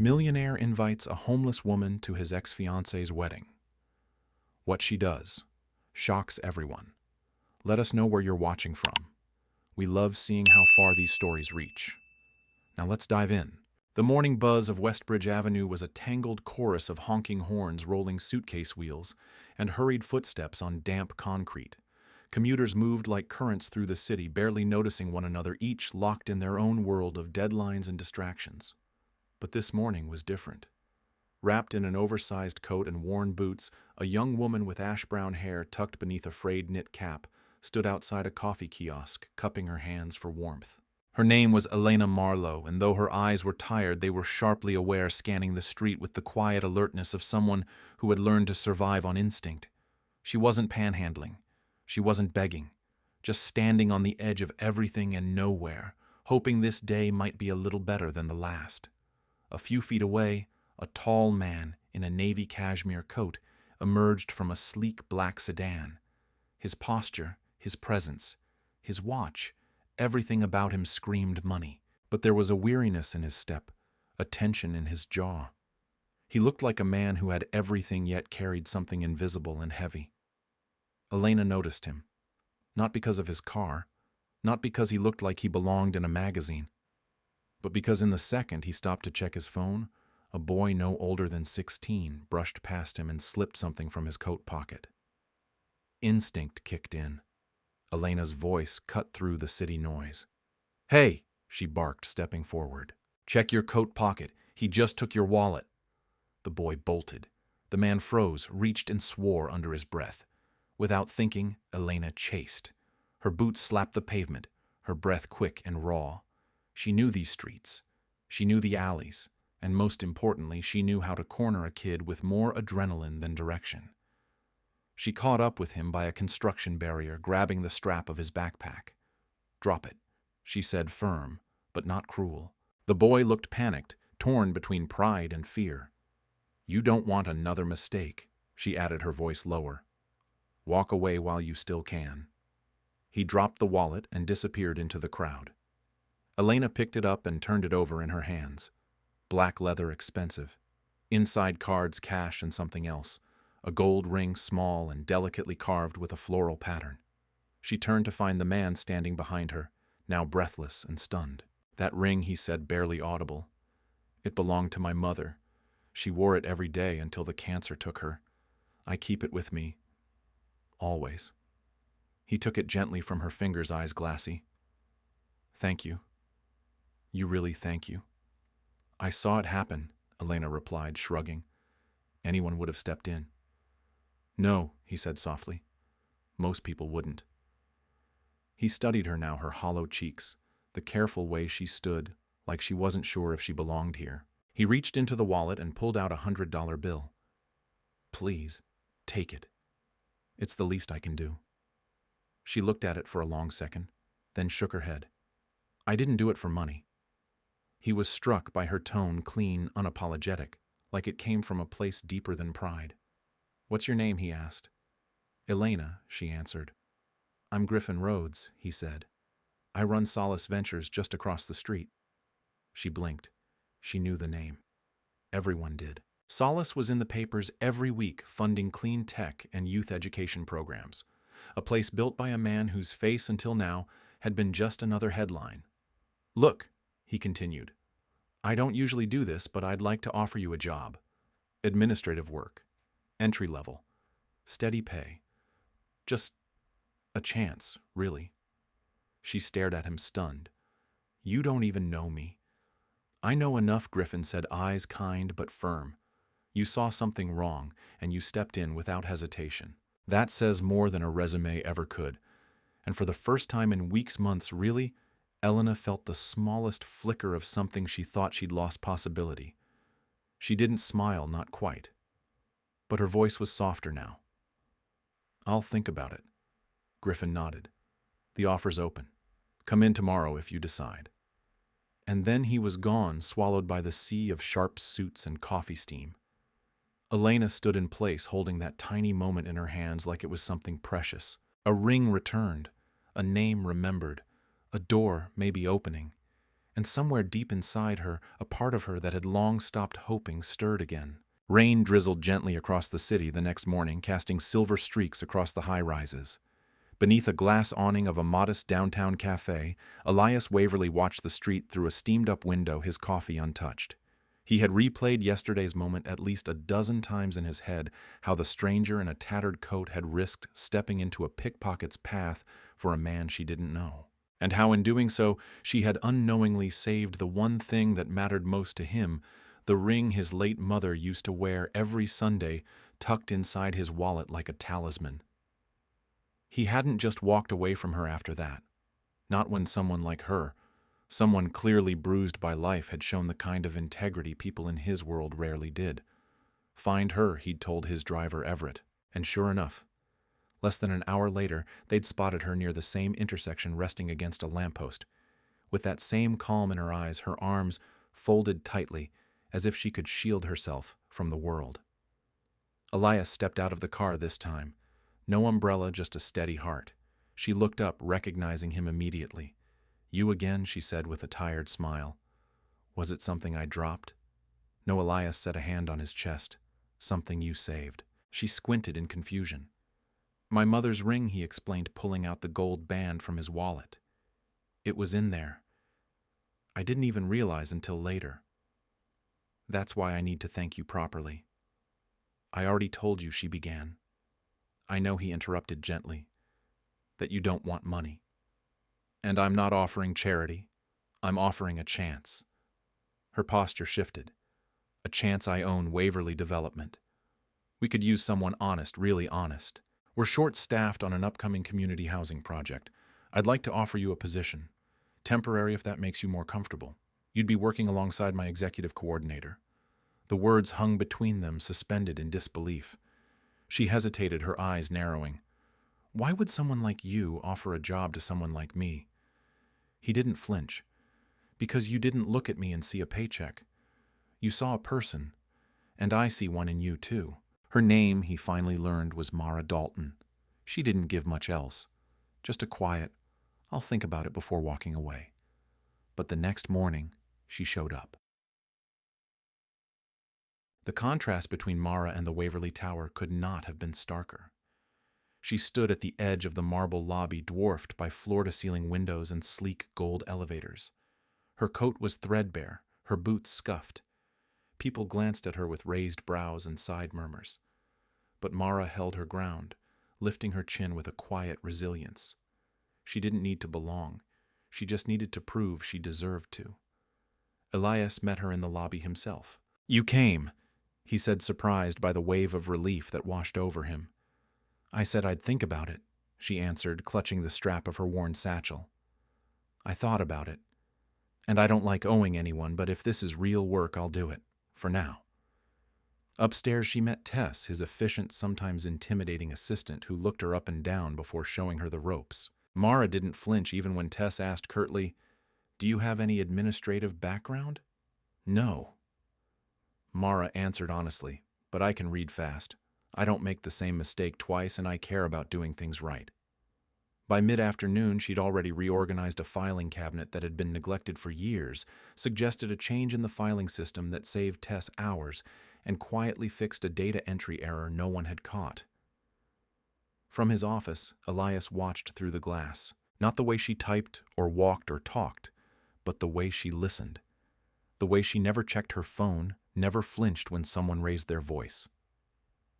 Millionaire invites a homeless woman to his ex-fiancée's wedding. What she does shocks everyone. Let us know where you're watching from. We love seeing how far these stories reach. Now let's dive in. The morning buzz of Westbridge Avenue was a tangled chorus of honking horns, rolling suitcase wheels, and hurried footsteps on damp concrete. Commuters moved like currents through the city, barely noticing one another, each locked in their own world of deadlines and distractions. But this morning was different. Wrapped in an oversized coat and worn boots, a young woman with ash-brown hair tucked beneath a frayed knit cap stood outside a coffee kiosk, cupping her hands for warmth. Her name was Elena Marlowe, and though her eyes were tired, they were sharply aware, scanning the street with the quiet alertness of someone who had learned to survive on instinct. She wasn't panhandling. She wasn't begging. Just standing on the edge of everything and nowhere, hoping this day might be a little better than the last. A few feet away, a tall man in a navy cashmere coat emerged from a sleek black sedan. His posture, his presence, his watch, everything about him screamed money. But there was a weariness in his step, a tension in his jaw. He looked like a man who had everything yet carried something invisible and heavy. Elena noticed him. Not because of his car, not because he looked like he belonged in a magazine, but because in the second he stopped to check his phone, a boy no older than 16 brushed past him and slipped something from his coat pocket. Instinct kicked in. Elena's voice cut through the city noise. "Hey," she barked, stepping forward. "Check your coat pocket. He just took your wallet." The boy bolted. The man froze, reached and swore under his breath. Without thinking, Elena chased. Her boots slapped the pavement, her breath quick and raw. She knew these streets. She knew the alleys. And most importantly, she knew how to corner a kid with more adrenaline than direction. She caught up with him by a construction barrier, grabbing the strap of his backpack. "Drop it," she said, firm, but not cruel. The boy looked panicked, torn between pride and fear. "You don't want another mistake," she added, her voice lower. "Walk away while you still can." He dropped the wallet and disappeared into the crowd. Elena picked it up and turned it over in her hands. Black leather, expensive. Inside cards, cash, and something else. A gold ring, small and delicately carved with a floral pattern. She turned to find the man standing behind her, now breathless and stunned. "That ring," he said, barely audible. "It belonged to my mother. She wore it every day until the cancer took her. I keep it with me. Always." He took it gently from her fingers, eyes glassy. "Thank you. You really thank you." "I saw it happen," Elena replied, shrugging. "Anyone would have stepped in." "No," he said softly. "Most people wouldn't." He studied her now, her hollow cheeks, the careful way she stood, like she wasn't sure if she belonged here. He reached into the wallet and pulled out a $100 bill. "Please, take it. It's the least I can do." She looked at it for a long second, then shook her head. "I didn't do it for money." He was struck by her tone, clean, unapologetic, like it came from a place deeper than pride. "What's your name?" he asked. "Elena," she answered. "I'm Griffin Rhodes," he said. "I run Solace Ventures just across the street." She blinked. She knew the name. Everyone did. Solace was in the papers every week, funding clean tech and youth education programs. A place built by a man whose face until now had been just another headline. "Look," he continued, "I don't usually do this, but I'd like to offer you a job. Administrative work. Entry level. Steady pay. Just a chance, really." She stared at him, stunned. "You don't even know me." "I know enough," Griffin said, eyes kind but firm. "You saw something wrong, and you stepped in without hesitation. That says more than a resume ever could." And for the first time in weeks, months, really, Elena felt the smallest flicker of something she thought she'd lost possibility. She didn't smile, not quite. But her voice was softer now. "I'll think about it." Griffin nodded. "The offer's open. Come in tomorrow if you decide." And then he was gone, swallowed by the sea of sharp suits and coffee steam. Elena stood in place, holding that tiny moment in her hands like it was something precious. A ring returned, a name remembered, a door maybe opening. And somewhere deep inside her, a part of her that had long stopped hoping stirred again. Rain drizzled gently across the city the next morning, casting silver streaks across the high-rises. Beneath a glass awning of a modest downtown cafe, Elias Waverly watched the street through a steamed-up window, his coffee untouched. He had replayed yesterday's moment at least a dozen times in his head, how the stranger in a tattered coat had risked stepping into a pickpocket's path for a man she didn't know. And how in doing so, she had unknowingly saved the one thing that mattered most to him, the ring his late mother used to wear every Sunday, tucked inside his wallet like a talisman. He hadn't just walked away from her after that. Not when someone like her, someone clearly bruised by life, had shown the kind of integrity people in his world rarely did. Find her, he'd told his driver Everett, and sure enough, less than an hour later, they'd spotted her near the same intersection, resting against a lamppost, with that same calm in her eyes, her arms folded tightly, as if she could shield herself from the world. Elias stepped out of the car this time. No umbrella, just a steady heart. She looked up, recognizing him immediately. "You again," she said with a tired smile. "Was it something I dropped?" No, Elias set a hand on his chest. "Something you saved." She squinted in confusion. "My mother's ring," he explained, pulling out the gold band from his wallet. "It was in there. I didn't even realize until later. That's why I need to thank you properly." "I already told you," she began. "I know," he interrupted gently, "that you don't want money. And I'm not offering charity. I'm offering a chance." Her posture shifted. "A chance I own, Waverly Development. We could use someone honest, really honest. We're short-staffed on an upcoming community housing project. I'd like to offer you a position. Temporary, if that makes you more comfortable. You'd be working alongside my executive coordinator." The words hung between them, suspended in disbelief. She hesitated, her eyes narrowing. "Why would someone like you offer a job to someone like me?" He didn't flinch. "Because you didn't look at me and see a paycheck. You saw a person, and I see one in you too." Her name, he finally learned, was Mara Dalton. She didn't give much else. Just a quiet, "I'll think about it before walking away." But the next morning, she showed up. The contrast between Mara and the Waverly Tower could not have been starker. She stood at the edge of the marble lobby, dwarfed by floor-to-ceiling windows and sleek gold elevators. Her coat was threadbare, her boots scuffed. People glanced at her with raised brows and side murmurs. But Mara held her ground, lifting her chin with a quiet resilience. She didn't need to belong. She just needed to prove she deserved to. Elias met her in the lobby himself. "You came," he said, surprised by the wave of relief that washed over him. "I said I'd think about it," she answered, clutching the strap of her worn satchel. "I thought about it. And I don't like owing anyone, but if this is real work, I'll do it. For now." Upstairs, she met Tess, his efficient, sometimes intimidating assistant, who looked her up and down before showing her the ropes. Mara didn't flinch even when Tess asked curtly, "Do you have any administrative background?" "No." Mara answered honestly, "But I can read fast. I don't make the same mistake twice, and I care about doing things right." By mid-afternoon, she'd already reorganized a filing cabinet that had been neglected for years, suggested a change in the filing system that saved Tess hours, and quietly fixed a data entry error no one had caught. From his office, Elias watched through the glass, not the way she typed or walked or talked, but the way she listened. The way she never checked her phone, never flinched when someone raised their voice.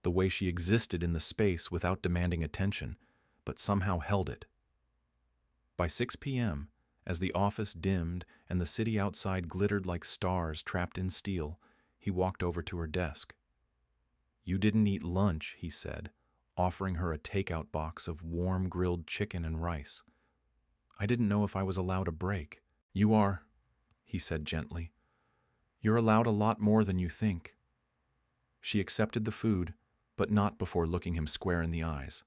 The way she existed in the space without demanding attention, but somehow held it. By 6 p.m., as the office dimmed and the city outside glittered like stars trapped in steel, he walked over to her desk. "You didn't eat lunch," he said, offering her a takeout box of warm grilled chicken and rice. "I didn't know if I was allowed a break." "You are," he said gently. "You're allowed a lot more than you think." She accepted the food, but not before looking him square in the eyes.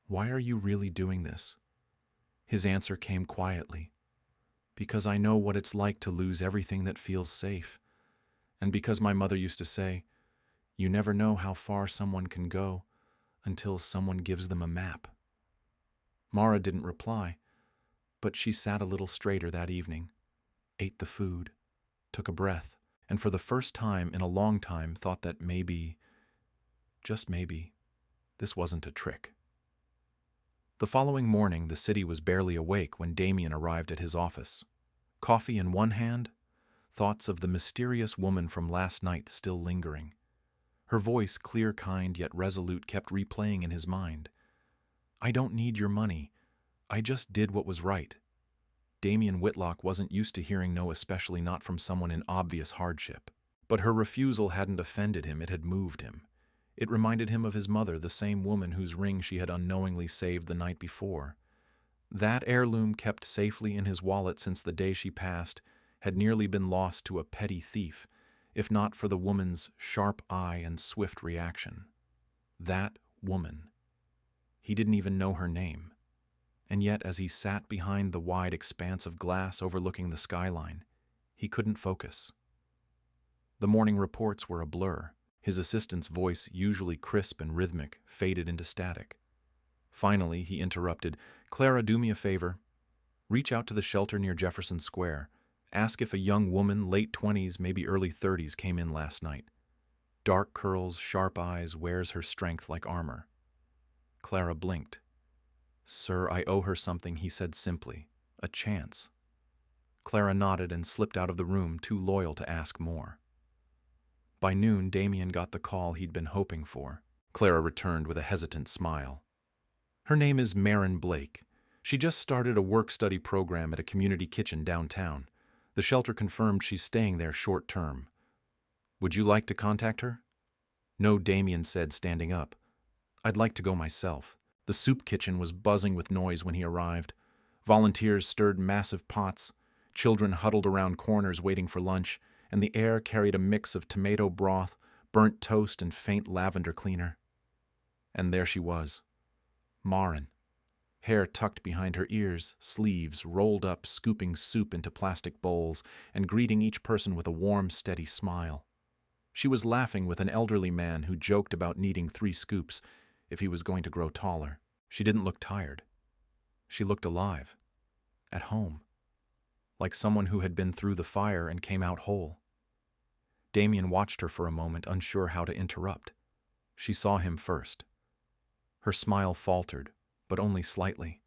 "Why are you really doing this?" His answer came quietly. "Because I know what it's like to lose everything that feels safe. And because my mother used to say, you never know how far someone can go until someone gives them a map." Mara didn't reply, but she sat a little straighter that evening. ate the food, took a breath, and for the first time in a long time thought that maybe, just maybe, this wasn't a trick. The following morning, the city was barely awake when Damien arrived at his office. Coffee in one hand, thoughts of the mysterious woman from last night still lingering. Her voice, clear, kind, yet resolute, kept replaying in his mind. "I don't need your money. I just did what was right." Damien Whitlock wasn't used to hearing no, especially not from someone in obvious hardship. But her refusal hadn't offended him, it had moved him. It reminded him of his mother, the same woman whose ring she had unknowingly saved the night before. That heirloom, kept safely in his wallet since the day she passed, had nearly been lost to a petty thief, if not for the woman's sharp eye and swift reaction. That woman. He didn't even know her name. And yet, as he sat behind the wide expanse of glass overlooking the skyline, he couldn't focus. The morning reports were a blur. His assistant's voice, usually crisp and rhythmic, faded into static. Finally, he interrupted. "Clara, do me a favor. Reach out to the shelter near Jefferson Square. Ask if a young woman, late 20s, maybe early 30s, came in last night. Dark curls, sharp eyes, wears her strength like armor." Clara blinked. "Sir, I owe her something," he said simply. "A chance." Clara nodded and slipped out of the room, too loyal to ask more. By noon, Damien got the call he'd been hoping for. Clara returned with a hesitant smile. "Her name is Marin Blake. She just started a work-study program at a community kitchen downtown. The shelter confirmed she's staying there short-term. Would you like to contact her?" "No," Damien said, standing up. "I'd like to go myself." The soup kitchen was buzzing with noise when he arrived. Volunteers stirred massive pots. Children huddled around corners waiting for lunch, and the air carried a mix of tomato broth, burnt toast, and faint lavender cleaner. And there she was, Marin. Hair tucked behind her ears, sleeves rolled up, scooping soup into plastic bowls and greeting each person with a warm, steady smile. She was laughing with an elderly man who joked about needing 3 scoops if he was going to grow taller. She didn't look tired. She looked alive, at home, like someone who had been through the fire and came out whole. Damien watched her for a moment, unsure how to interrupt. She saw him first. Her smile faltered, but only slightly.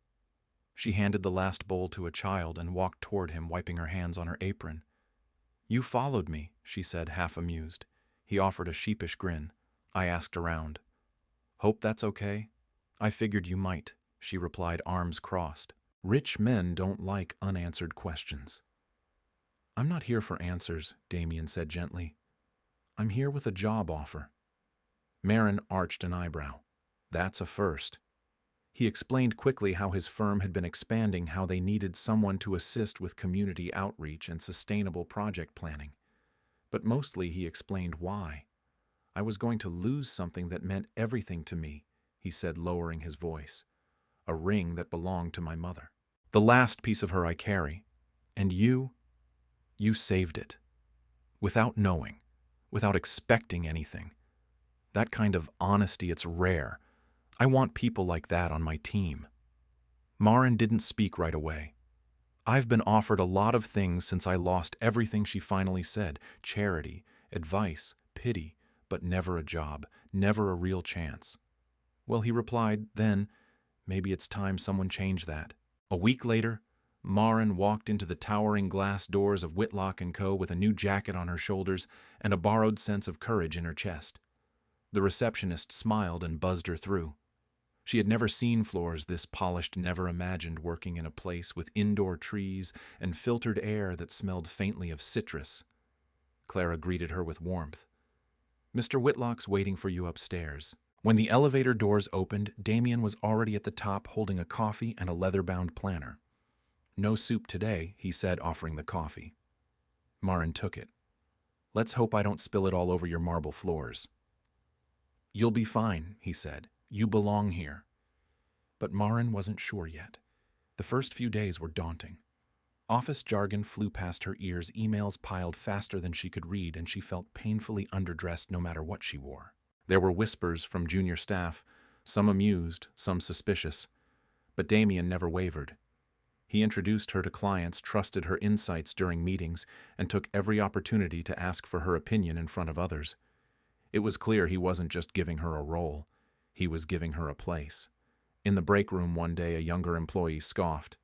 She handed the last bowl to a child and walked toward him, wiping her hands on her apron. "You followed me," she said, half amused. He offered a sheepish grin. "I asked around." "Hope that's okay?" "I figured you might," she replied, arms crossed. Rich men don't like unanswered questions. "I'm not here for answers," Damien said gently. "I'm here with a job offer." Marin arched an eyebrow. "That's a first." He explained quickly how his firm had been expanding, how they needed someone to assist with community outreach and sustainable project planning. But mostly he explained why. "I was going to lose something that meant everything to me," he said, lowering his voice. "A ring that belonged to my mother. The last piece of her I carry. And you saved it. Without knowing, without expecting anything. That kind of honesty, it's rare. I want people like that on my team." Marin didn't speak right away. "I've been offered a lot of things since I lost everything," she finally said. "Charity, advice, pity, but never a job, never a real chance." "Well," he replied, "then maybe it's time someone changed that." A week later, Marin walked into the towering glass doors of Whitlock & Co. with a new jacket on her shoulders and a borrowed sense of courage in her chest. The receptionist smiled and buzzed her through. She had never seen floors this polished, never imagined working in a place with indoor trees and filtered air that smelled faintly of citrus. Clara greeted her with warmth. "Mr. Whitlock's waiting for you upstairs." When the elevator doors opened, Damien was already at the top holding a coffee and a leather-bound planner. "No soup today," he said, offering the coffee. Marin took it. "Let's hope I don't spill it all over your marble floors." "You'll be fine," he said. "You belong here." But Marin wasn't sure yet. The first few days were daunting. Office jargon flew past her ears, emails piled faster than she could read, and she felt painfully underdressed no matter what she wore. There were whispers from junior staff, some amused, some suspicious. But Damien never wavered. He introduced her to clients, trusted her insights during meetings, and took every opportunity to ask for her opinion in front of others. It was clear he wasn't just giving her a role, he was giving her a place. In the break room one day, a younger employee scoffed.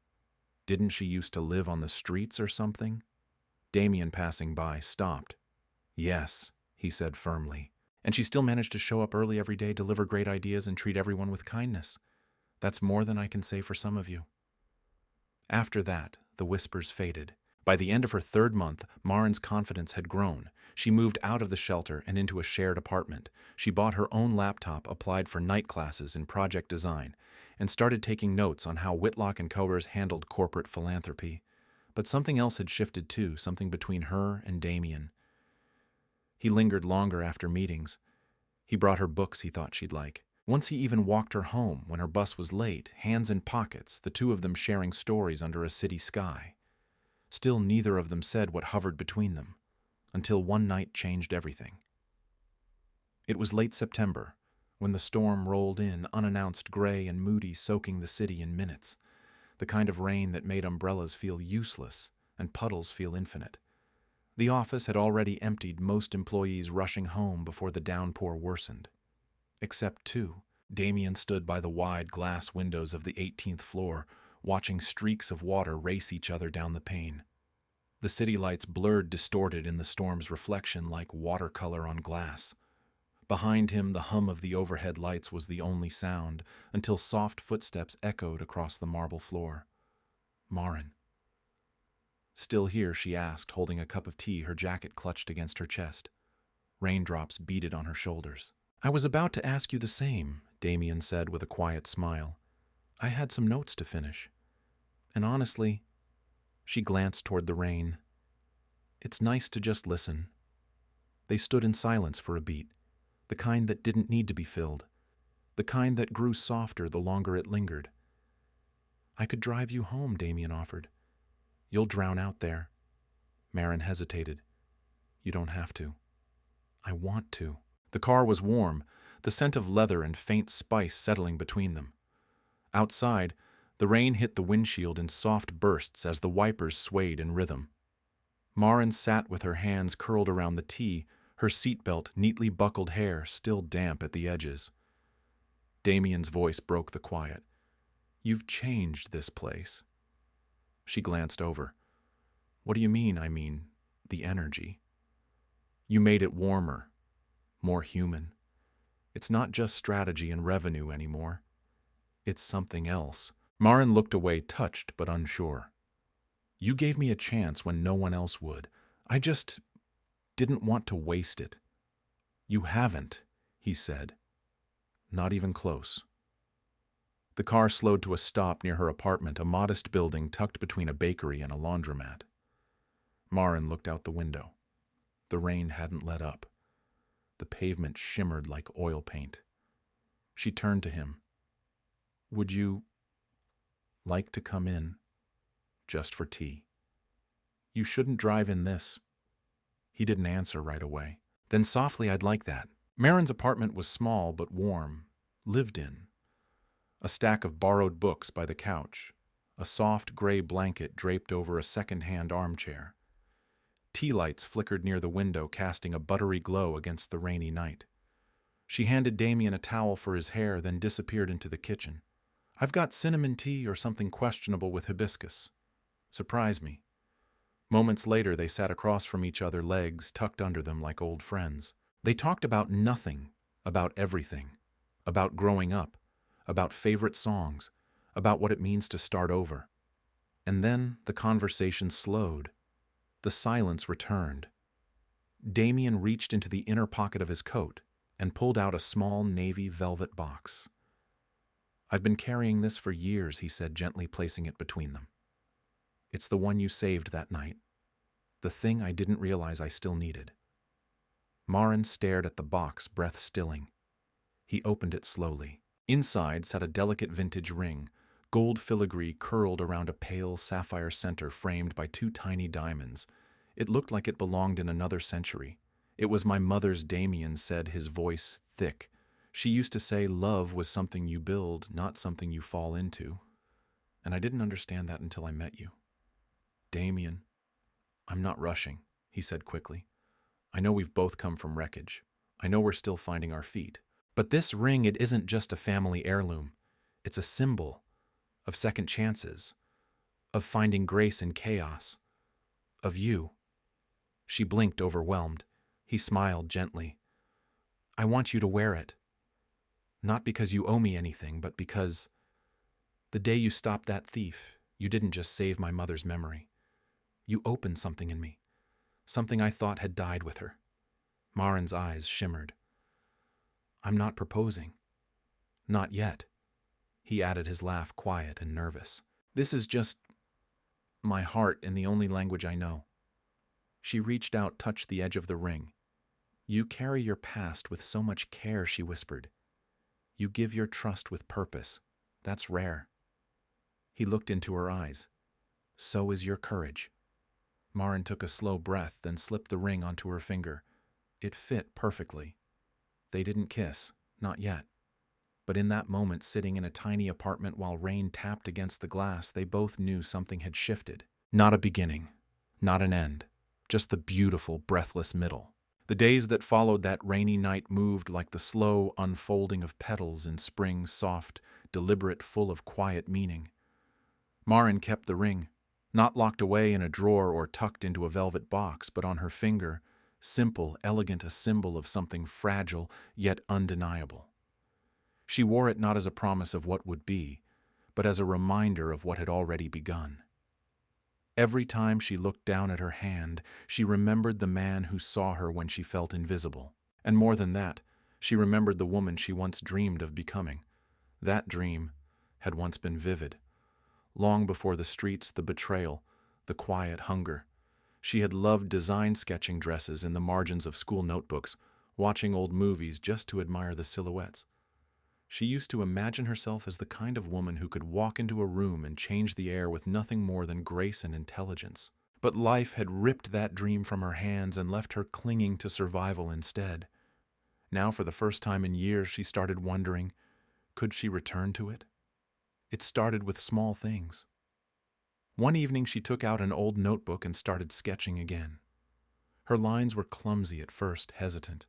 Didn't she used to live on the streets or something? Damien, passing by, stopped. Yes, he said firmly. And she still managed to show up early every day, deliver great ideas, and treat everyone with kindness. That's more than I can say for some of you. After that, the whispers faded. By the end of her third month, Marin's confidence had grown. She moved out of the shelter and into a shared apartment. She bought her own laptop, applied for night classes in project design, and started taking notes on how Whitlock and Coers handled corporate philanthropy. But something else had shifted too, something between her and Damien. He lingered longer after meetings. He brought her books he thought she'd like. Once he even walked her home when her bus was late, hands in pockets, the two of them sharing stories under a city sky. Still, neither of them said what hovered between them, until one night changed everything. It was late September, when the storm rolled in, unannounced, gray and moody, soaking the city in minutes, the kind of rain that made umbrellas feel useless and puddles feel infinite. The office had already emptied, most employees rushing home before the downpour worsened. Except two. Damien stood by the wide glass windows of the 18th floor, watching streaks of water race each other down the pane. The city lights blurred, distorted in the storm's reflection like watercolor on glass. Behind him, the hum of the overhead lights was the only sound, until soft footsteps echoed across the marble floor. Marin. Still here, she asked, holding a cup of tea, her jacket clutched against her chest. Raindrops beaded on her shoulders. I was about to ask you the same, Damien said with a quiet smile. I had some notes to finish. And honestly, she glanced toward the rain. It's nice to just listen. They stood in silence for a beat, the kind that didn't need to be filled, the kind that grew softer the longer it lingered. I could drive you home, Damien offered. You'll drown out there. Marin hesitated. You don't have to. I want to. The car was warm, the scent of leather and faint spice settling between them. Outside, the rain hit the windshield in soft bursts as the wipers swayed in rhythm. Marin sat with her hands curled around the tea, her seatbelt, neatly buckled hair still damp at the edges. Damien's voice broke the quiet. You've changed this place. She glanced over. What do you mean? I mean, the energy. You made it warmer, more human. It's not just strategy and revenue anymore. It's something else. Marin looked away, touched but unsure. You gave me a chance when no one else would. I just didn't want to waste it. You haven't, he said. Not even close. The car slowed to a stop near her apartment, a modest building tucked between a bakery and a laundromat. Marin looked out the window. The rain hadn't let up. The pavement shimmered like oil paint. She turned to him. Would you like to come in? Just for tea. You shouldn't drive in this. He didn't answer right away. Then softly, I'd like that. Marin's apartment was small but warm, lived in. A stack of borrowed books by the couch, a soft gray blanket draped over a second-hand armchair. Tea lights flickered near the window, casting a buttery glow against the rainy night. She handed Damien a towel for his hair, then disappeared into the kitchen. I've got cinnamon tea or something questionable with hibiscus. Surprise me. Moments later, they sat across from each other, legs tucked under them like old friends. They talked about nothing, about everything, about growing up, about favorite songs, about what it means to start over. And then the conversation slowed. The silence returned. Damien reached into the inner pocket of his coat and pulled out a small navy velvet box. I've been carrying this for years, he said, gently placing it between them. It's the one you saved that night. The thing I didn't realize I still needed. Marin stared at the box, breath stilling. He opened it slowly. Inside sat a delicate vintage ring, gold filigree curled around a pale sapphire center framed by two tiny diamonds. It looked like it belonged in another century. It was my mother's, Damien said, his voice thick. She used to say love was something you build, not something you fall into. And I didn't understand that until I met you. Damien, I'm not rushing, he said quickly. I know we've both come from wreckage. I know we're still finding our feet. But this ring, it isn't just a family heirloom. It's a symbol of second chances, of finding grace in chaos, of you. She blinked, overwhelmed. He smiled gently. I want you to wear it. Not because you owe me anything, but because the day you stopped that thief, you didn't just save my mother's memory. You opened something in me, something I thought had died with her. Marin's eyes shimmered. I'm not proposing. Not yet. He added, his laugh quiet and nervous. This is just my heart in the only language I know. She reached out, touched the edge of the ring. You carry your past with so much care, she whispered. You give your trust with purpose. That's rare. He looked into her eyes. So is your courage. Marin took a slow breath, then slipped the ring onto her finger. It fit perfectly. They didn't kiss, not yet. But in that moment, sitting in a tiny apartment while rain tapped against the glass, they both knew something had shifted. Not a beginning, not an end, just the beautiful, breathless middle. The days that followed that rainy night moved like the slow unfolding of petals in spring, soft, deliberate, full of quiet meaning. Marin kept the ring, not locked away in a drawer or tucked into a velvet box, but on her finger, simple, elegant, a symbol of something fragile yet undeniable. She wore it not as a promise of what would be, but as a reminder of what had already begun. Every time she looked down at her hand, she remembered the man who saw her when she felt invisible. And more than that, she remembered the woman she once dreamed of becoming. That dream had once been vivid. Long before the streets, the betrayal, the quiet hunger. She had loved design sketching dresses in the margins of school notebooks, watching old movies just to admire the silhouettes. She used to imagine herself as the kind of woman who could walk into a room and change the air with nothing more than grace and intelligence. But life had ripped that dream from her hands and left her clinging to survival instead. Now, for the first time in years, she started wondering, could she return to it? It started with small things. One evening, she took out an old notebook and started sketching again. Her lines were clumsy at first, hesitant.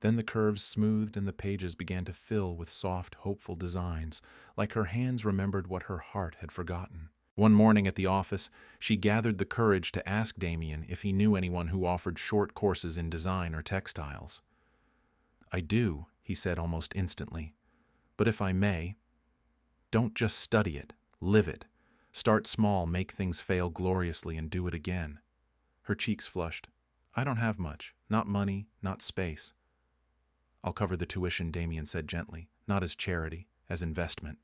Then the curves smoothed and the pages began to fill with soft, hopeful designs, like her hands remembered what her heart had forgotten. One morning at the office, she gathered the courage to ask Damien if he knew anyone who offered short courses in design or textiles. I do, he said almost instantly. But if I may, don't just study it, live it. Start small, make things fail gloriously, and do it again. Her cheeks flushed. I don't have much. Not money, not space. I'll cover the tuition, Damien said gently, not as charity, as investment.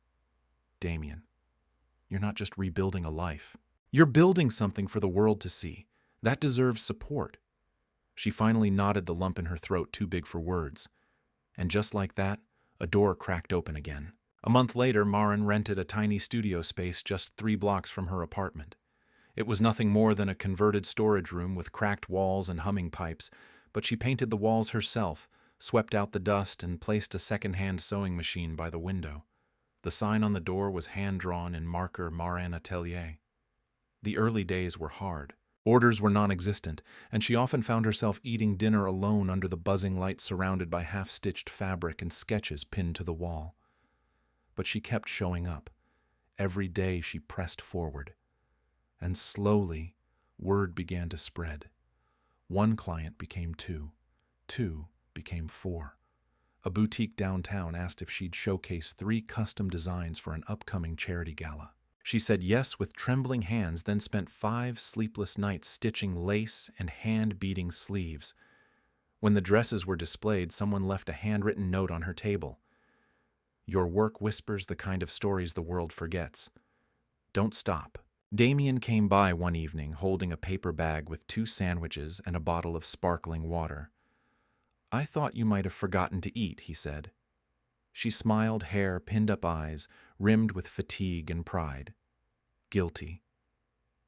Damien, you're not just rebuilding a life. You're building something for the world to see. That deserves support. She finally nodded, the lump in her throat too big for words. And just like that, a door cracked open again. A month later, Marin rented a tiny studio space just 3 blocks from her apartment. It was nothing more than a converted storage room with cracked walls and humming pipes, but she painted the walls herself, swept out the dust, and placed a second-hand sewing machine by the window. The sign on the door was hand-drawn in marker Marin Atelier. The early days were hard. Orders were non-existent, and she often found herself eating dinner alone under the buzzing light, surrounded by half-stitched fabric and sketches pinned to the wall. But she kept showing up. Every day she pressed forward. And slowly, word began to spread. 1 client became 2. 2 became 4. A boutique downtown asked if she'd showcase 3 custom designs for an upcoming charity gala. She said yes with trembling hands, then spent 5 sleepless nights stitching lace and hand-beating sleeves. When the dresses were displayed, someone left a handwritten note on her table. Your work whispers the kind of stories the world forgets. Don't stop. Damien came by one evening holding a paper bag with 2 sandwiches and a bottle of sparkling water. I thought you might have forgotten to eat, he said. She smiled, hair, pinned-up eyes, rimmed with fatigue and pride. Guilty.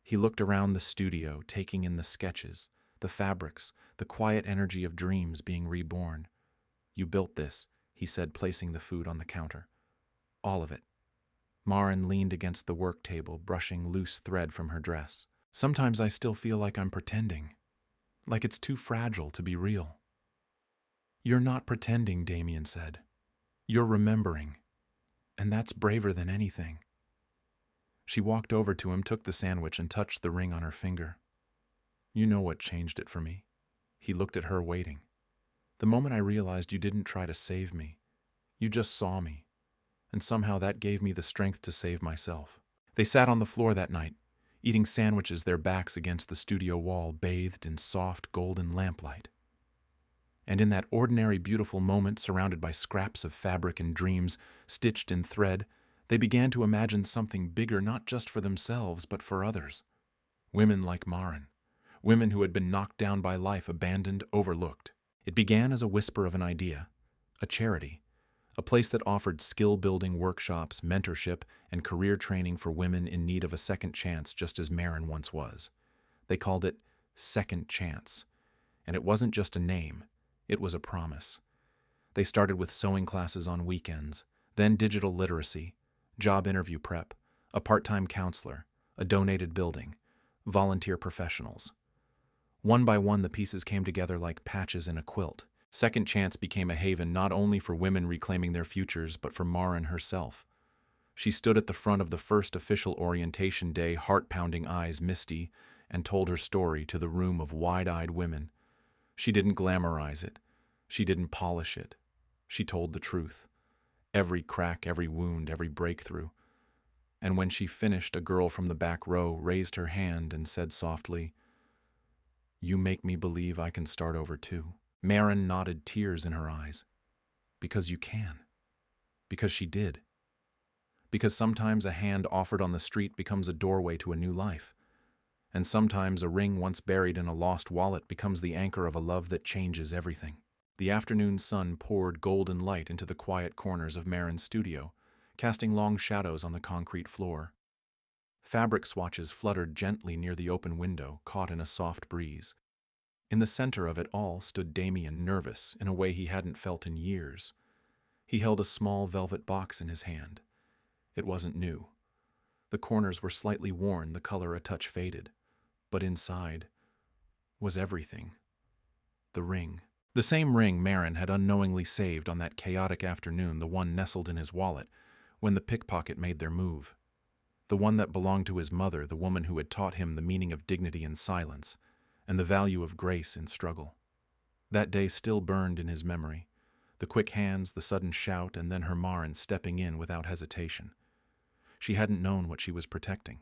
He looked around the studio, taking in the sketches, the fabrics, the quiet energy of dreams being reborn. You built this, he said, placing the food on the counter. All of it. Maren leaned against the work table, brushing loose thread from her dress. Sometimes I still feel like I'm pretending, like it's too fragile to be real. You're not pretending, Damien said. You're remembering, and that's braver than anything. She walked over to him, took the sandwich, and touched the ring on her finger. You know what changed it for me. He looked at her, waiting. The moment I realized you didn't try to save me, you just saw me, and somehow that gave me the strength to save myself. They sat on the floor that night, eating sandwiches, their backs against the studio wall, bathed in soft golden lamplight. And in that ordinary, beautiful moment, surrounded by scraps of fabric and dreams stitched in thread, they began to imagine something bigger, not just for themselves, but for others. Women like Maren. Women who had been knocked down by life, abandoned, overlooked. It began as a whisper of an idea, a charity, a place that offered skill-building workshops, mentorship, and career training for women in need of a second chance, just as Maren once was. They called it Second Chance. And it wasn't just a name, it was a promise. They started with sewing classes on weekends, then digital literacy, job interview prep, a part-time counselor, a donated building, volunteer professionals. One by one, the pieces came together like patches in a quilt. Second Chance became a haven not only for women reclaiming their futures, but for Maren herself. She stood at the front of the first official orientation day, heart-pounding, eyes misty, and told her story to the room of wide-eyed women. She didn't glamorize it. She didn't polish it. She told the truth. Every crack, every wound, every breakthrough. And when she finished, a girl from the back row raised her hand and said softly, "You make me believe I can start over too." Maren nodded, tears in her eyes. Because you can. Because she did. Because sometimes a hand offered on the street becomes a doorway to a new life. And sometimes a ring once buried in a lost wallet becomes the anchor of a love that changes everything. The afternoon sun poured golden light into the quiet corners of Maren's studio, casting long shadows on the concrete floor. Fabric swatches fluttered gently near the open window, caught in a soft breeze. In the center of it all stood Damien, nervous in a way he hadn't felt in years. He held a small velvet box in his hand. It wasn't new. The corners were slightly worn, the color a touch faded. But inside was everything. The ring. The same ring Maren had unknowingly saved on that chaotic afternoon, the one nestled in his wallet when the pickpocket made their move. The one that belonged to his mother, the woman who had taught him the meaning of dignity in silence and the value of grace in struggle. That day still burned in his memory. The quick hands, the sudden shout, and then her Maren stepping in without hesitation. She hadn't known what she was protecting.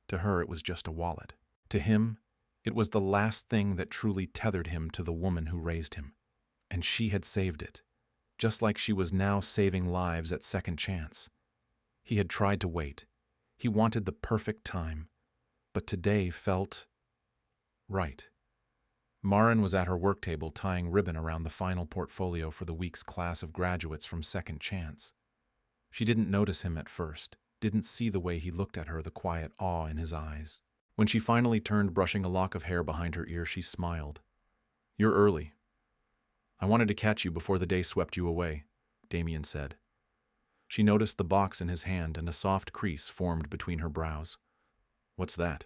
To her, it was just a wallet. To him, it was the last thing that truly tethered him to the woman who raised him. And she had saved it, just like she was now saving lives at Second Chance. He had tried to wait. He wanted the perfect time. But today felt right. Maren was at her work table, tying ribbon around the final portfolio for the week's class of graduates from Second Chance. She didn't notice him at first, didn't see the way he looked at her, the quiet awe in his eyes. When she finally turned, brushing a lock of hair behind her ear, she smiled. "You're early. I wanted to catch you before the day swept you away," Damien said. She noticed the box in his hand, and a soft crease formed between her brows. "What's that?"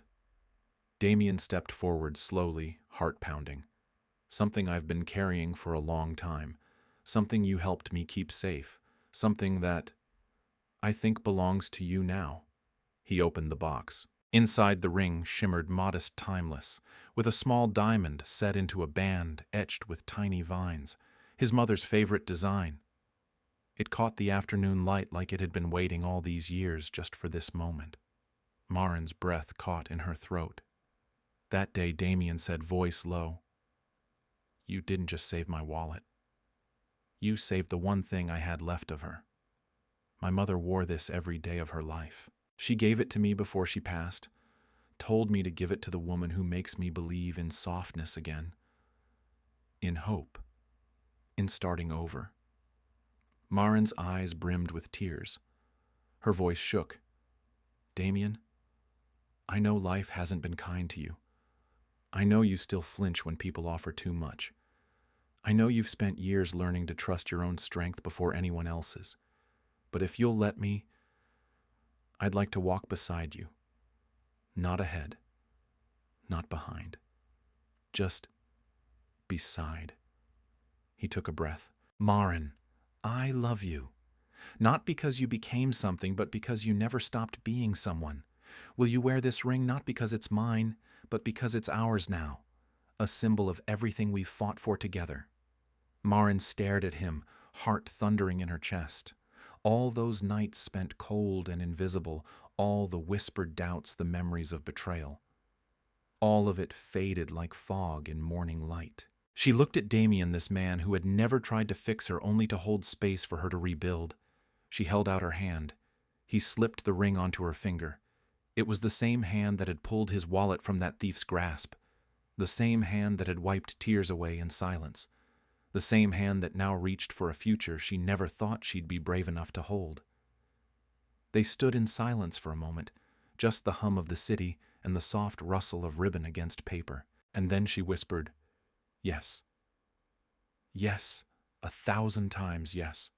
Damien stepped forward slowly, heart pounding. "Something I've been carrying for a long time. Something you helped me keep safe. Something that I think belongs to you now." He opened the box. Inside, the ring shimmered modest, timeless, with a small diamond set into a band etched with tiny vines, his mother's favorite design. It caught the afternoon light like it had been waiting all these years just for this moment. Maren's breath caught in her throat. That day, Damien said, voice low, "You didn't just save my wallet. You saved the one thing I had left of her. My mother wore this every day of her life. She gave it to me before she passed, told me to give it to the woman who makes me believe in softness again, in hope, in starting over." Maren's eyes brimmed with tears. Her voice shook. "Damien, I know life hasn't been kind to you. I know you still flinch when people offer too much. I know you've spent years learning to trust your own strength before anyone else's. But if you'll let me, I'd like to walk beside you. Not ahead, not behind. Just beside. He took a breath. Maren, I love you. Not because you became something, but because you never stopped being someone. Will you wear this ring not because it's mine, but because it's ours now? A symbol of everything we've fought for together. Maren stared at him, heart thundering in her chest. All those nights spent cold and invisible, all the whispered doubts, the memories of betrayal. All of it faded like fog in morning light. She looked at Damien, this man who had never tried to fix her, only to hold space for her to rebuild. She held out her hand. He slipped the ring onto her finger. It was the same hand that had pulled his wallet from that thief's grasp. The same hand that had wiped tears away in silence. The same hand that now reached for a future she never thought she'd be brave enough to hold. They stood in silence for a moment, just the hum of the city and the soft rustle of ribbon against paper. And then she whispered, "Yes. Yes, 1,000 times yes."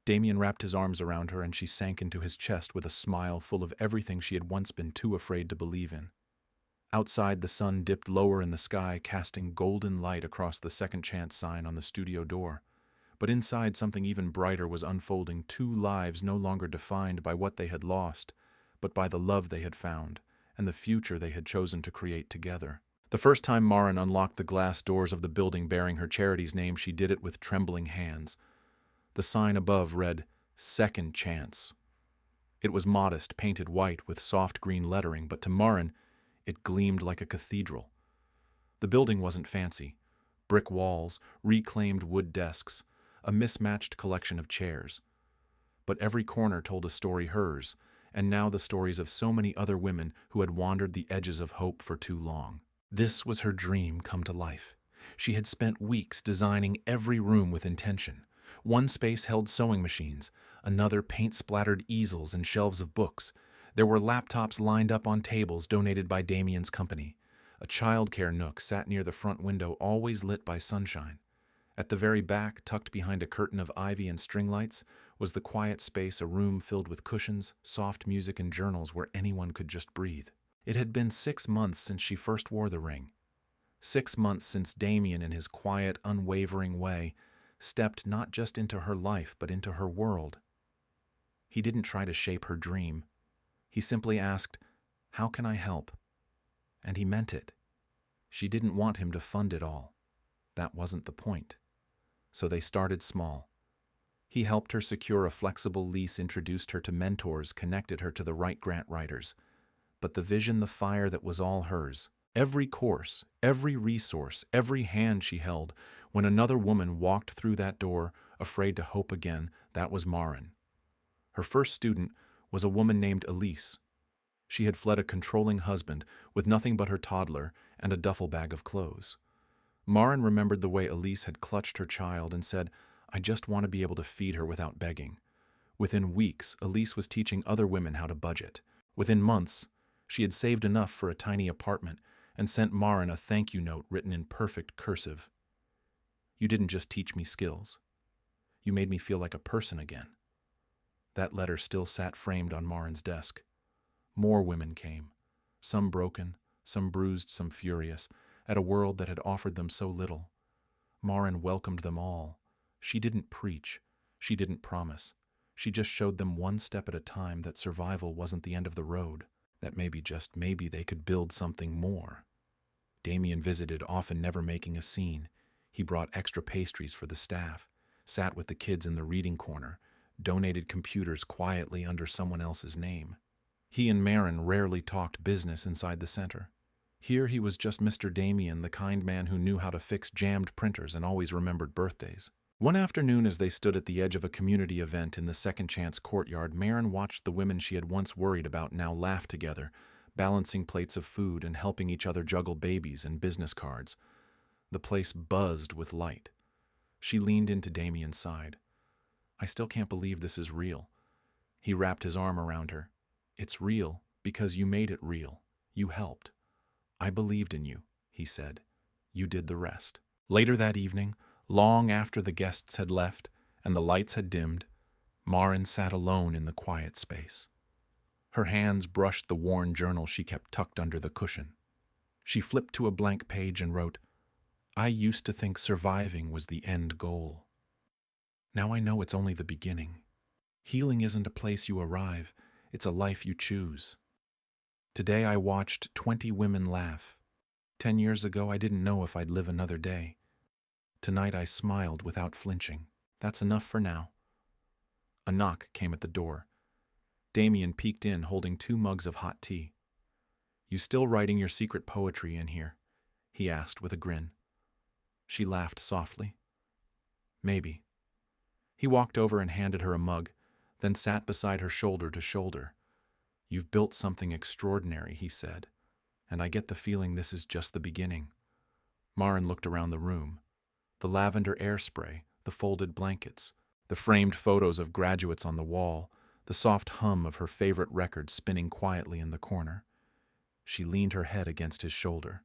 Damien wrapped his arms around her and she sank into his chest with a smile full of everything she had once been too afraid to believe in. Outside, the sun dipped lower in the sky, casting golden light across the second chance sign on the studio door. But inside, something even brighter was unfolding, 2 lives no longer defined by what they had lost, but by the love they had found, and the future they had chosen to create together. The first time Maren unlocked the glass doors of the building bearing her charity's name, she did it with trembling hands. The sign above read, "Second Chance." It was modest, painted white with soft green lettering, but to Maren, it gleamed like a cathedral. The building wasn't fancy. Brick walls, reclaimed wood desks, a mismatched collection of chairs. But every corner told a story hers, and now the stories of so many other women who had wandered the edges of hope for too long. This was her dream come to life. She had spent weeks designing every room with intention. One space held sewing machines, another paint-splattered easels and shelves of books. There were laptops lined up on tables donated by Damien's company. A childcare nook sat near the front window, always lit by sunshine. At the very back, tucked behind a curtain of ivy and string lights, was the quiet space, a room filled with cushions, soft music, and journals where anyone could just breathe. It had been 6 months since she first wore the ring. 6 months since Damien, in his quiet, unwavering way, stepped not just into her life, but into her world. He didn't try to shape her dream. He simply asked, "How can I help?" And he meant it. She didn't want him to fund it all. That wasn't the point. So they started small. He helped her secure a flexible lease, introduced her to mentors, connected her to the right grant writers. But the vision, the fire that was all hers. Every course, every resource, every hand she held, when another woman walked through that door, afraid to hope again, that was Maren. Her first student was a woman named Elise. She had fled a controlling husband with nothing but her toddler and a duffel bag of clothes. Maren remembered the way Elise had clutched her child and said, "I just want to be able to feed her without begging." Within weeks, Elise was teaching other women how to budget. Within months, she had saved enough for a tiny apartment and sent Maren a thank you note written in perfect cursive. "You didn't just teach me skills. You made me feel like a person again." That letter still sat framed on Maren's desk. More women came, some broken, some bruised, some furious, at a world that had offered them so little. Maren welcomed them all. She didn't preach. She didn't promise. She just showed them one step at a time that survival wasn't the end of the road, that maybe, just maybe, they could build something more. Damien visited, often never making a scene. He brought extra pastries for the staff, sat with the kids in the reading corner, donated computers quietly under someone else's name. He and Maren rarely talked business inside the center. Here he was just Mr. Damien, the kind man who knew how to fix jammed printers and always remembered birthdays. One afternoon, as they stood at the edge of a community event in the Second Chance courtyard, Maren watched the women she had once worried about now laugh together, balancing plates of food and helping each other juggle babies and business cards. The place buzzed with light. She leaned into Damien's side. "I still can't believe this is real." He wrapped his arm around her. "It's real because you made it real. You helped. I believed in you," he said. "You did the rest." Later that evening, long after the guests had left and the lights had dimmed, Maren sat alone in the quiet space. Her hands brushed the worn journal she kept tucked under the cushion. She flipped to a blank page and wrote, "I used to think surviving was the end goal. Now I know it's only the beginning. Healing isn't a place you arrive, it's a life you choose. Today I watched 20 women laugh. 10 years ago I didn't know if I'd live another day. Tonight I smiled without flinching. That's enough for now." A knock came at the door. Damien peeked in holding 2 mugs of hot tea. "You still writing your secret poetry in here?" he asked with a grin. She laughed softly. "Maybe." He walked over and handed her a mug, then sat beside her shoulder to shoulder. "You've built something extraordinary," he said, "and I get the feeling this is just the beginning." Maren looked around the room. The lavender air spray, the folded blankets, the framed photos of graduates on the wall, the soft hum of her favorite record spinning quietly in the corner. She leaned her head against his shoulder.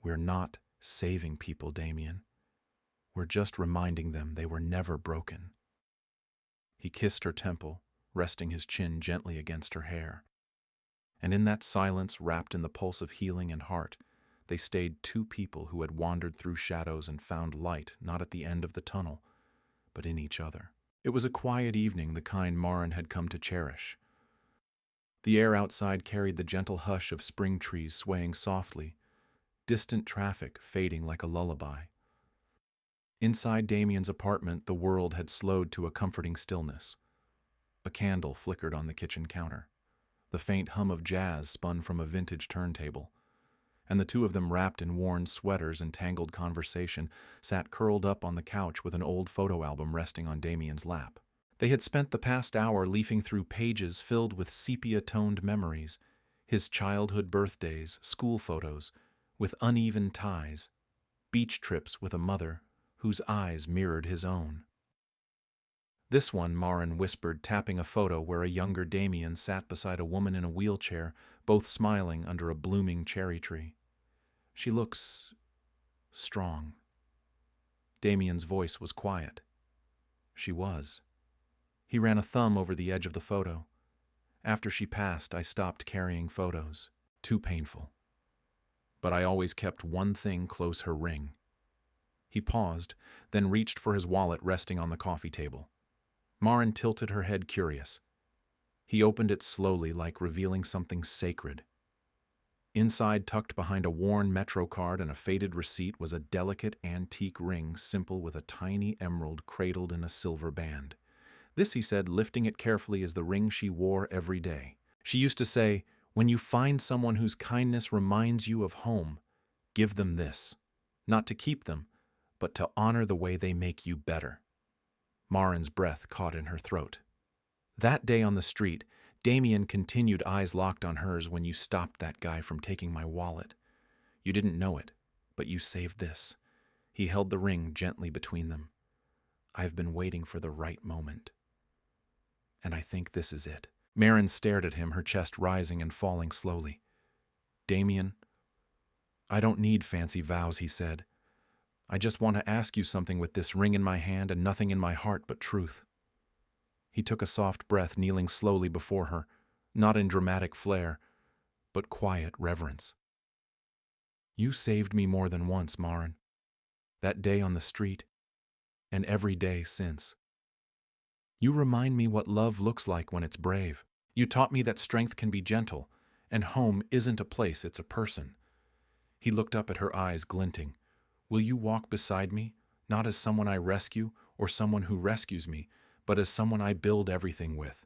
"We're not saving people, Damien. We're just reminding them they were never broken." He kissed her temple, resting his chin gently against her hair. And in that silence, wrapped in the pulse of healing and heart, they stayed 2 people who had wandered through shadows and found light not at the end of the tunnel, but in each other. It was a quiet evening, the kind Maren had come to cherish. The air outside carried the gentle hush of spring trees swaying softly, distant traffic fading like a lullaby. Inside Damien's apartment, the world had slowed to a comforting stillness. A candle flickered on the kitchen counter. The faint hum of jazz spun from a vintage turntable. And the 2 of them, wrapped in worn sweaters and tangled conversation, sat curled up on the couch with an old photo album resting on Damien's lap. They had spent the past hour leafing through pages filled with sepia-toned memories, his childhood birthdays, school photos, with uneven ties, beach trips with a mother whose eyes mirrored his own. This one, Maren whispered, tapping a photo where a younger Damien sat beside a woman in a wheelchair, both smiling under a blooming cherry tree. "She looks strong." Damien's voice was quiet. She was. He ran a thumb over the edge of the photo. "After she passed, I stopped carrying photos. Too painful. But I always kept one thing close, her ring." He paused, then reached for his wallet resting on the coffee table. Maren tilted her head, curious. He opened it slowly, like revealing something sacred. Inside, tucked behind a worn Metro card and a faded receipt, was a delicate antique ring, simple, with a tiny emerald cradled in a silver band. "This," he said, lifting it carefully, "is the ring she wore every day. She used to say, 'When you find someone whose kindness reminds you of home, give them this. Not to keep them, but to honor the way they make you better.'" Maren's breath caught in her throat. "That day on the street," Damien continued, eyes locked on hers, "when you stopped that guy from taking my wallet. You didn't know it, but you saved this." He held the ring gently between them. "I've been waiting for the right moment. And I think this is it." Maren stared at him, her chest rising and falling slowly. "Damien, I don't need fancy vows," he said. "I just want to ask you something with this ring in my hand and nothing in my heart but truth." He took a soft breath, kneeling slowly before her, not in dramatic flair, but quiet reverence. "You saved me more than once, Maren. That day on the street, and every day since. You remind me what love looks like when it's brave. You taught me that strength can be gentle, and home isn't a place, it's a person." He looked up at her, eyes glinting. "Will you walk beside me, not as someone I rescue or someone who rescues me, but as someone I build everything with?"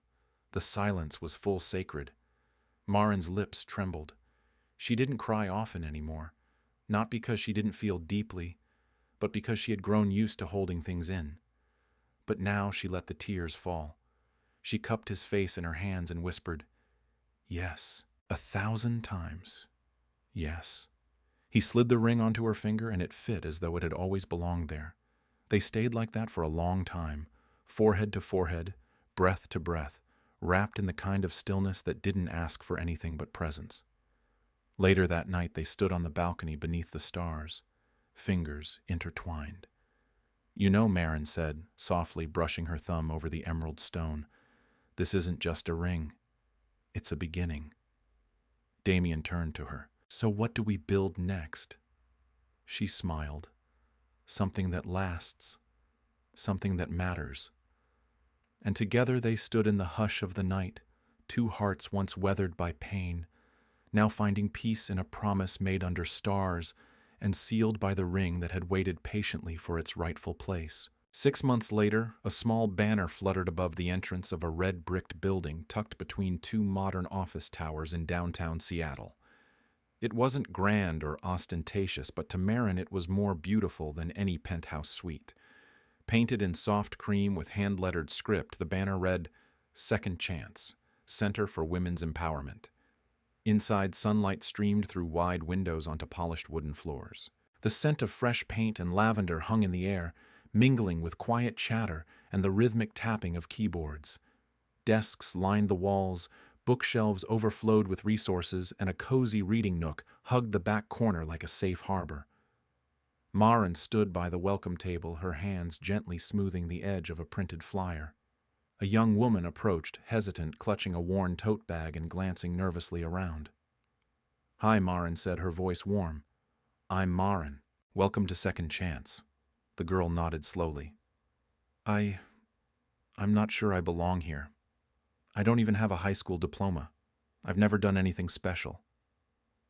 The silence was full sacred. Maren's lips trembled. She didn't cry often anymore, not because she didn't feel deeply, but because she had grown used to holding things in. But now she let the tears fall. She cupped his face in her hands and whispered, "Yes, 1,000 times. Yes." He slid the ring onto her finger, and it fit as though it had always belonged there. They stayed like that for a long time, forehead to forehead, breath to breath, wrapped in the kind of stillness that didn't ask for anything but presence. Later that night, they stood on the balcony beneath the stars, fingers intertwined. "You know," Maren said, softly brushing her thumb over the emerald stone, "this isn't just a ring. It's a beginning. Damien turned to her. So what do we build next? She smiled. Something that lasts. Something that matters. And together they stood in the hush of the night, two hearts once weathered by pain, now finding peace in a promise made under stars and sealed by the ring that had waited patiently for its rightful place. 6 months later, a small banner fluttered above the entrance of a red-bricked building tucked between two modern office towers in downtown Seattle. It wasn't grand or ostentatious, but to Marin it was more beautiful than any penthouse suite. Painted in soft cream with hand-lettered script, the banner read, "Second Chance, Center for Women's Empowerment." Inside, sunlight streamed through wide windows onto polished wooden floors. The scent of fresh paint and lavender hung in the air, mingling with quiet chatter and the rhythmic tapping of keyboards. Desks lined the walls, bookshelves overflowed with resources, and a cozy reading nook hugged the back corner like a safe harbor. Marin stood by the welcome table, her hands gently smoothing the edge of a printed flyer. A young woman approached, hesitant, clutching a worn tote bag and glancing nervously around. "Hi," Marin said, her voice warm. "I'm Marin. Welcome to Second Chance." The girl nodded slowly. I'm not sure I belong here. I don't even have a high school diploma. I've never done anything special."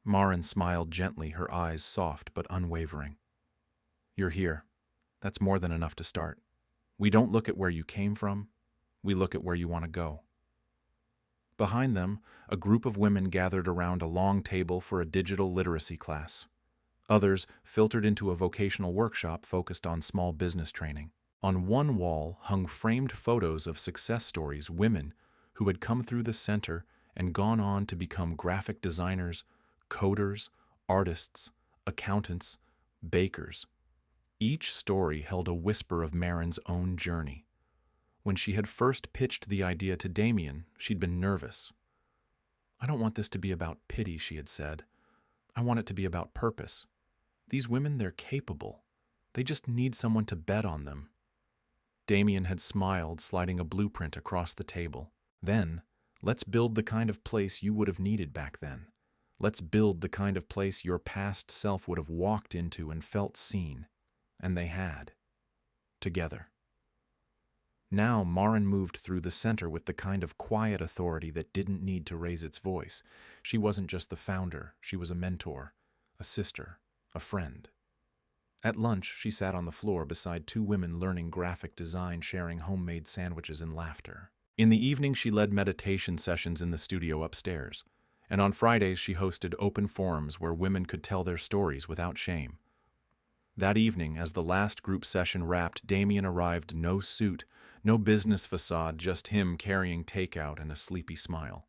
Marin smiled gently, her eyes soft but unwavering. "You're here. That's more than enough to start. We don't look at where you came from. We look at where you want to go." Behind them, a group of women gathered around a long table for a digital literacy class. Others filtered into a vocational workshop focused on small business training. On one wall hung framed photos of success stories, women who had come through the center and gone on to become graphic designers, coders, artists, accountants, bakers. Each story held a whisper of Marin's own journey. When she had first pitched the idea to Damien, she'd been nervous. "I don't want this to be about pity," she had said. "I want it to be about purpose. These women, they're capable. They just need someone to bet on them." Damien had smiled, sliding a blueprint across the table. "Then, let's build the kind of place you would have needed back then. Let's build the kind of place your past self would have walked into and felt seen." And they had. Together. Now Marin moved through the center with the kind of quiet authority that didn't need to raise its voice. She wasn't just the founder, she was a mentor, a sister, a friend. At lunch, she sat on the floor beside two women learning graphic design, sharing homemade sandwiches and laughter. In the evening, she led meditation sessions in the studio upstairs. And on Fridays, she hosted open forums where women could tell their stories without shame. That evening, as the last group session wrapped, Damien arrived, no suit, no business facade, just him carrying takeout and a sleepy smile.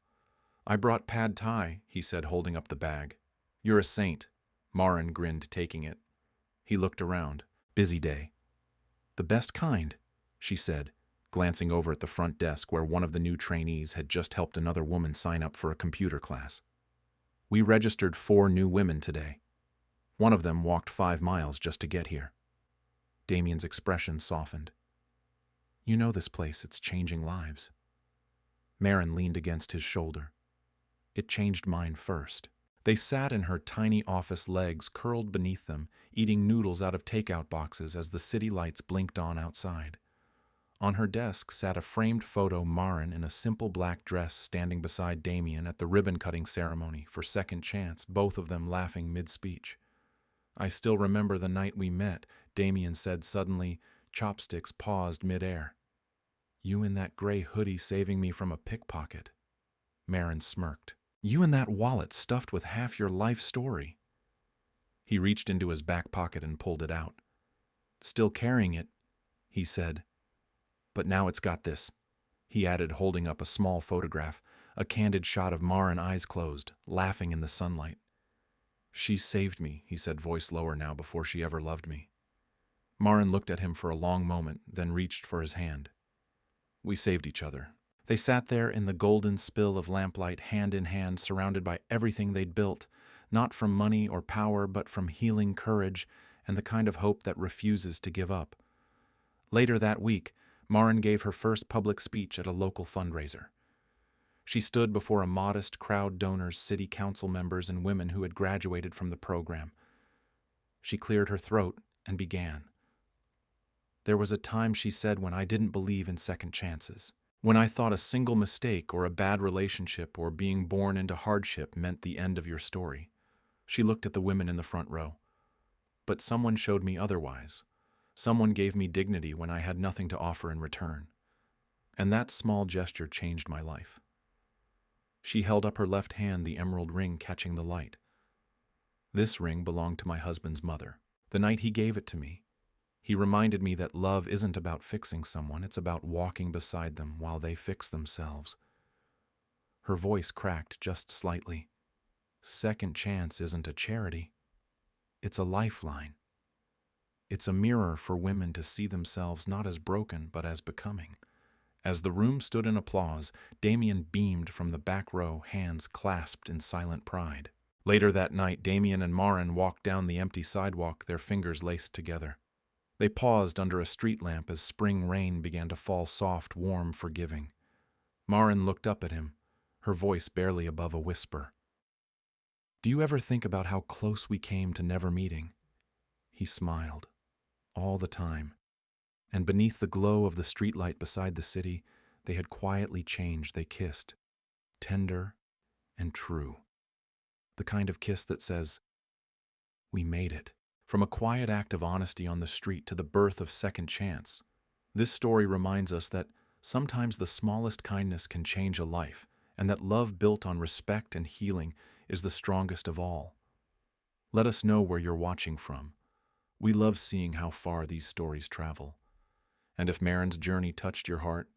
"I brought pad thai," he said, holding up the bag. "You're a saint." Marin grinned, taking it. He looked around. "Busy day." "The best kind," she said, glancing over at the front desk where one of the new trainees had just helped another woman sign up for a computer class. "We registered 4 new women today. One of them walked 5 miles just to get here." Damien's expression softened. "You know this place, it's changing lives." Marin leaned against his shoulder. "It changed mine first." They sat in her tiny office, legs curled beneath them, eating noodles out of takeout boxes as the city lights blinked on outside. On her desk sat a framed photo, Marin in a simple black dress standing beside Damien at the ribbon-cutting ceremony for Second Chance, both of them laughing mid-speech. "I still remember the night we met," Damien said suddenly, chopsticks paused mid-air. "You in that gray hoodie saving me from a pickpocket." Marin smirked. "You in that wallet stuffed with half your life story." He reached into his back pocket and pulled it out. "Still carrying it," he said. "But now it's got this," he added, holding up a small photograph, a candid shot of Marin, eyes closed, laughing in the sunlight. "She saved me," he said, voice lower now, "before she ever loved me." Marin looked at him for a long moment, then reached for his hand. "We saved each other." They sat there in the golden spill of lamplight, hand in hand, surrounded by everything they'd built, not from money or power, but from healing courage and the kind of hope that refuses to give up. Later that week, Marin gave her first public speech at a local fundraiser. She stood before a modest crowd, donors, city council members, and women who had graduated from the program. She cleared her throat and began. There was a time, she said, when I didn't believe in second chances. When I thought a single mistake or a bad relationship or being born into hardship meant the end of your story. She looked at the women in the front row. But someone showed me otherwise. Someone gave me dignity when I had nothing to offer in return. And that small gesture changed my life. She held up her left hand, the emerald ring catching the light. This ring belonged to my husband's mother. The night he gave it to me, he reminded me that love isn't about fixing someone, it's about walking beside them while they fix themselves. Her voice cracked just slightly. Second chance isn't a charity. It's a lifeline. It's a mirror for women to see themselves not as broken, but as becoming. As the room stood in applause, Damien beamed from the back row, hands clasped in silent pride. Later that night, Damien and Maren walked down the empty sidewalk, their fingers laced together. They paused under a street lamp as spring rain began to fall, soft, warm, forgiving. Maren looked up at him, her voice barely above a whisper. "Do you ever think about how close we came to never meeting?" He smiled. All the time. And beneath the glow of the streetlight beside the city, they had quietly changed. They kissed, tender and true. The kind of kiss that says, "We made it." From a quiet act of honesty on the street to the birth of second chance, this story reminds us that sometimes the smallest kindness can change a life, and that love built on respect and healing is the strongest of all. Let us know where you're watching from. We love seeing how far these stories travel. And if Maren's journey touched your heart,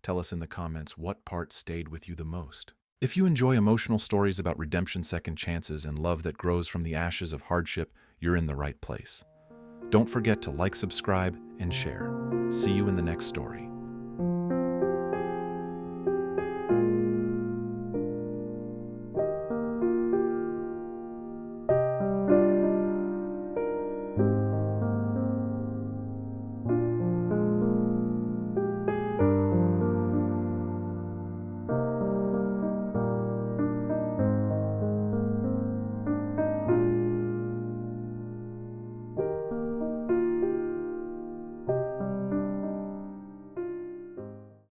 tell us in the comments what part stayed with you the most. If you enjoy emotional stories about redemption, second chances, and love that grows from the ashes of hardship, you're in the right place. Don't forget to like, subscribe, and share. See you in the next story.